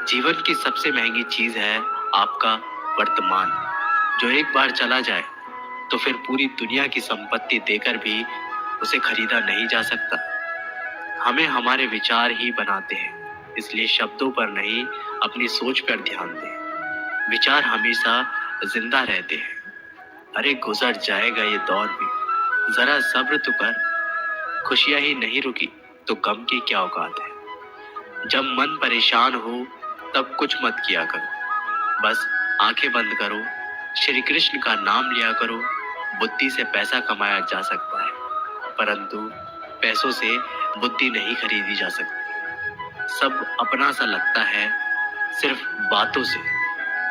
जीवन की सबसे महंगी चीज है आपका वर्तमान, जो एक बार चला जाए तो फिर पूरी दुनिया की संपत्ति देकर भी उसे खरीदा नहीं जा सकता। हमें हमारे विचार ही बनाते हैं, इसलिए शब्दों पर नहीं, अपनी सोच पर ध्यान दें। विचार हमेशा जिंदा रहते हैं। अरे गुजर जाएगा ये दौर भी, जरा सब्र तो कर। खुशियां ही नहीं रुकी तो गम की क्या औकात है। जब मन परेशान हो तब कुछ मत किया करो, बस आंखें बंद करो, श्री कृष्ण का नाम लिया करो। बुद्धि से पैसा कमाया जा सकता है, परंतु पैसों से बुद्धि नहीं खरीदी जा सकती। सब अपना सा लगता है सिर्फ बातों से।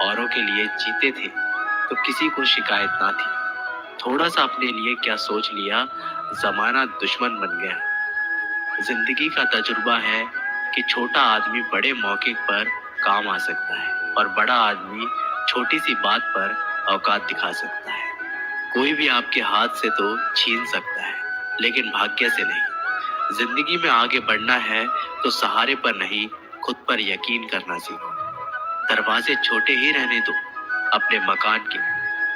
औरों के लिए जीते थे तो किसी को शिकायत ना थी। थोड़ा सा अपने लिए क्या सोच लिया, जमाना दुश्मन बन गया। जिंदगी का तजुर्बा है कि छोटा आदमी बड़े मौके पर काम आ सकता है और बड़ा आदमी छोटी सी बात पर औकात दिखा सकता है। कोई भी आपके हाथ से तो छीन सकता है, लेकिन भाग्य से नहीं। जिंदगी में आगे बढ़ना है तो सहारे पर नहीं, खुद पर यकीन करना सीखो। दरवाजे छोटे ही रहने दो अपने मकान के,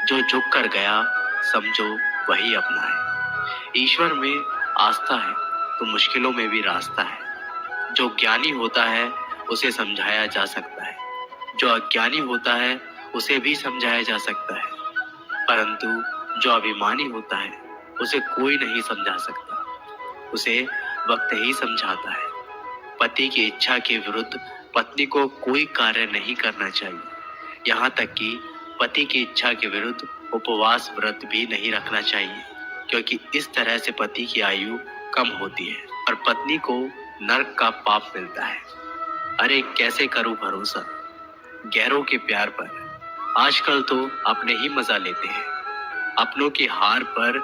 जो झुक कर गया समझो वही अपना है। ईश्वर में आस्था है तो मुश्किलों में भी रास्ता है। जो ज्ञानी होता है उसे समझाया जा सकता है, जो अज्ञानी होता है उसे भी समझाया जा सकता है, परंतु जो अभिमानी होता है उसे कोई नहीं समझा सकता, उसे वक्त ही समझाता है। पति की इच्छा के विरुद्ध पत्नी को कोई कार्य नहीं करना चाहिए, यहाँ तक कि पति की इच्छा के विरुद्ध उपवास व्रत भी नहीं रखना चाहिए, क्योंकि इस तरह से पति की आयु कम होती है और पत्नी को नरक का पाप मिलता है। अरे कैसे करूं भरोसा गैरों के प्यार पर। आजकल तो अपने ही मजा लेते हैं अपनों की हार पर।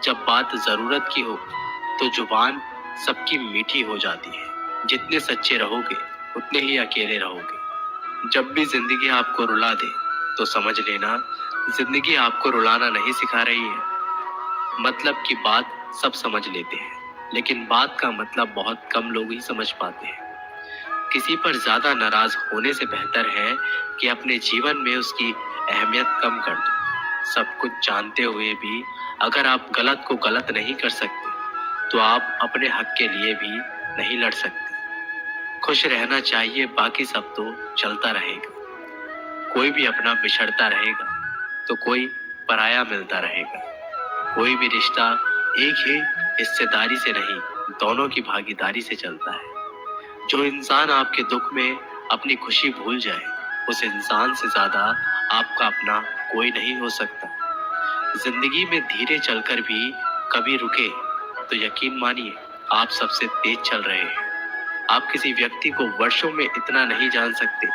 जब बात जरूरत की हो तो जुबान सबकी मीठी हो जाती है। जितने सच्चे रहोगे उतने ही अकेले रहोगे। जब भी जिंदगी आपको रुला दे तो समझ लेना जिंदगी आपको रुलाना नहीं सिखा रही है। मतलब की बात सब समझ लेते हैं, लेकिन बात का मतलब बहुत कम लोग ही समझ पाते हैं। किसी पर ज्यादा नाराज होने से बेहतर है कि अपने जीवन में उसकी अहमियत कम कर दो। सब कुछ जानते हुए भी अगर आप गलत को गलत नहीं कर सकते तो आप अपने हक के लिए भी नहीं लड़ सकते। खुश रहना चाहिए, बाकी सब तो चलता रहेगा। कोई भी अपना बिछड़ता रहेगा तो कोई पराया मिलता रहेगा। कोई भी रिश्ता एक ही हिस्सेदारी से नहीं, दोनों की भागीदारी से चलता है। जो इंसान आपके दुख में अपनी खुशी भूल जाए, उस इंसान से ज्यादा आपका अपना कोई नहीं हो सकता। जिंदगी में धीरे चलकर भी कभी रुके तो यकीन मानिए आप सबसे तेज चल रहे हैं। आप किसी व्यक्ति को वर्षों में इतना नहीं जान सकते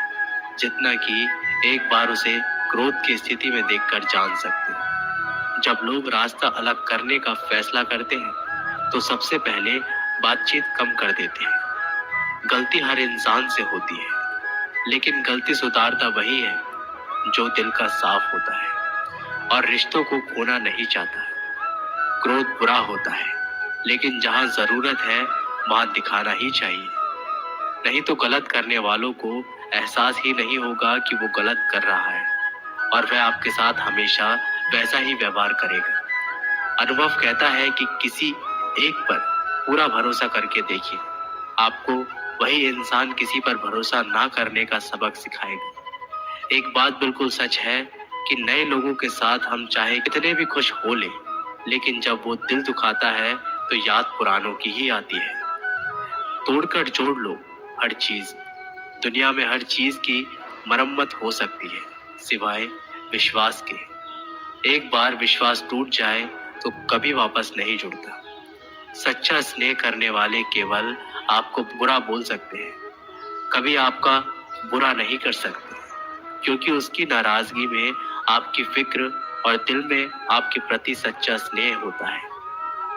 जितना कि एक बार उसे क्रोध की स्थिति में देखकर जान सकते हैं। जब लोग रास्ता अलग करने का फैसला करते हैं तो सबसे पहले बातचीत कम कर देते हैं। गलती हर इंसान से होती है, लेकिन गलती सुधारता वही है जो दिल का साफ होता है और रिश्तों को खोना नहीं चाहता। क्रोध बुरा होता है, लेकिन जहां जरूरत है वहां दिखाना ही चाहिए। नहीं तो गलत करने वालों को एहसास ही नहीं होगा कि वो गलत कर रहा है और वह आपके साथ हमेशा वैसा ही व्यवहार करेगा। अनुभव कहता है कि किसी एक पर पूरा भरोसा करके देखिए, आपको वही इंसान किसी पर भरोसा ना करने का सबक सिखाएगा। एक बात बिल्कुल सच है कि नए लोगों के साथ हम चाहे कितने भी खुश हो ले, लेकिन जब वो दिल दुखाता है तो याद पुरानों की ही आती है। तोड़कर जोड़ लो हर चीज। दुनिया में हर चीज की मरम्मत हो सकती है सिवाय विश्वास के। एक बार विश्वास टूट जाए तो कभी वापस नहीं जुड़ता। सच्चा स्नेह करने वाले केवल आपको बुरा बोल सकते हैं, कभी आपका बुरा नहीं कर सकते, क्योंकि उसकी नाराजगी में आपकी फिक्र और दिल में आपके प्रति सच्चा स्नेह होता है।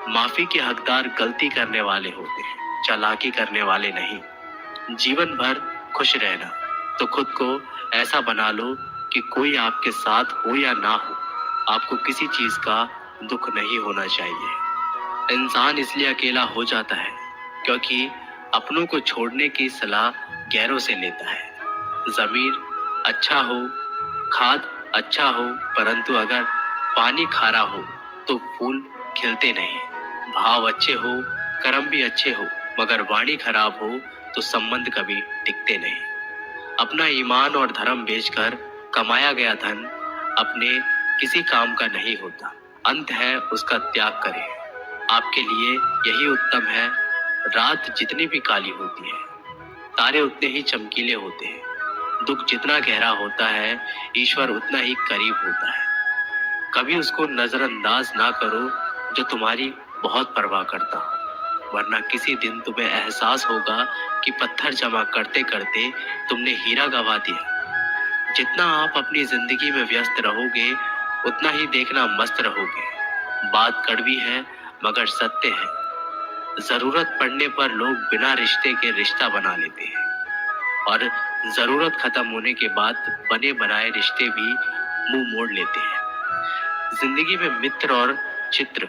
माफी के हकदार गलती करने वाले होते हैं, चालाकी करने वाले नहीं। जीवन भर खुश रहना तो खुद को ऐसा बना लो कि कोई आपके साथ हो या ना हो, आपको किसी चीज का दुख नहीं होना चाहिए। इंसान इसलिए अकेला हो जाता है क्योंकि अपनों को छोड़ने की सलाह गैरों से लेता है। जमीन अच्छा हो, खाद अच्छा हो, परंतु अगर पानी खारा हो तो फूल खिलते नहीं। भाव अच्छे हो, कर्म भी अच्छे हो, मगर वाणी खराब हो तो संबंध कभी टिकते नहीं। अपना ईमान और धर्म बेचकर कमाया गया धन अपने किसी काम का नहीं होता। अंत है उसका त्याग करें। आपके लिए यही उत्तम है। रात जितनी भी काली होती है, तारे उतने ही चमकीले होते हैं। दुख जितना गहरा होता है, ईश्वर उतना ही करीब होता है। कभी उसको नजरअंदाज ना करो जो तुम्हारी बहुत परवाह करता हो, वरना किसी दिन तुम्हें एहसास होगा कि पत्थर जमा करते करते तुमने हीरा गवा दिया। जितना आप अपनी जिंदगी में व्यस्त रहोगे, उतना ही देखना मस्त रहोगे। बात कड़वी है मगर सत्य है। जरूरत पड़ने पर लोग बिना रिश्ते के रिश्ता बना लेते हैं, और जरूरत खत्म होने के बाद बने बनाए रिश्ते भी मुंह मोड़ लेते हैं। जिंदगी में मित्र और चित्र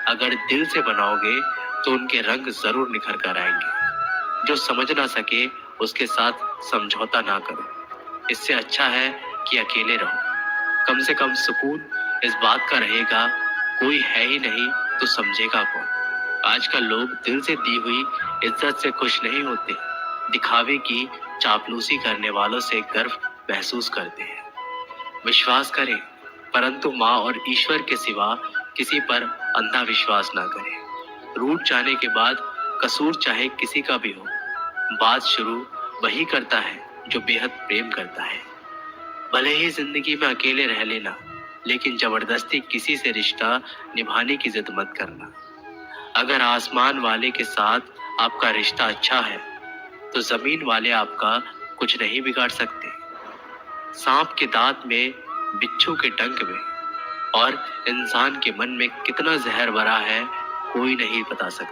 अगर दिल से बनाओगे तो उनके रंग जरूर निखर कर आएंगे। जो समझ ना सके उसके साथ समझौता ना करो। इससे अच्छा है कि अकेले रहो। कम से कम सुकून इस बात का रहेगा, कोई है ही नहीं तो समझेगा कौन। आजकल लोग दिल से दी हुई इज्जत से खुश नहीं होते, दिखावे की चापलूसी करने वालों से गर्व महसूस करते हैं। विश्वास करें, परंतु माँ और ईश्वर के सिवा किसी पर अंधा विश्वास ना करें। रूठ जाने के बाद कसूर चाहे किसी का भी हो, बात शुरू वही करता है जो बेहद प्रेम करता है। भले ही जिंदगी में अकेले रह लेना, लेकिन जबरदस्ती किसी से रिश्ता निभाने की जिद मत करना। अगर आसमान वाले के साथ आपका रिश्ता अच्छा है, तो जमीन वाले आपका कुछ नहीं बिगाड़ सकते। सांप के दांत में, बिच्छू के डंक में, और इंसान के मन में कितना जहर भरा है, कोई नहीं बता सकता।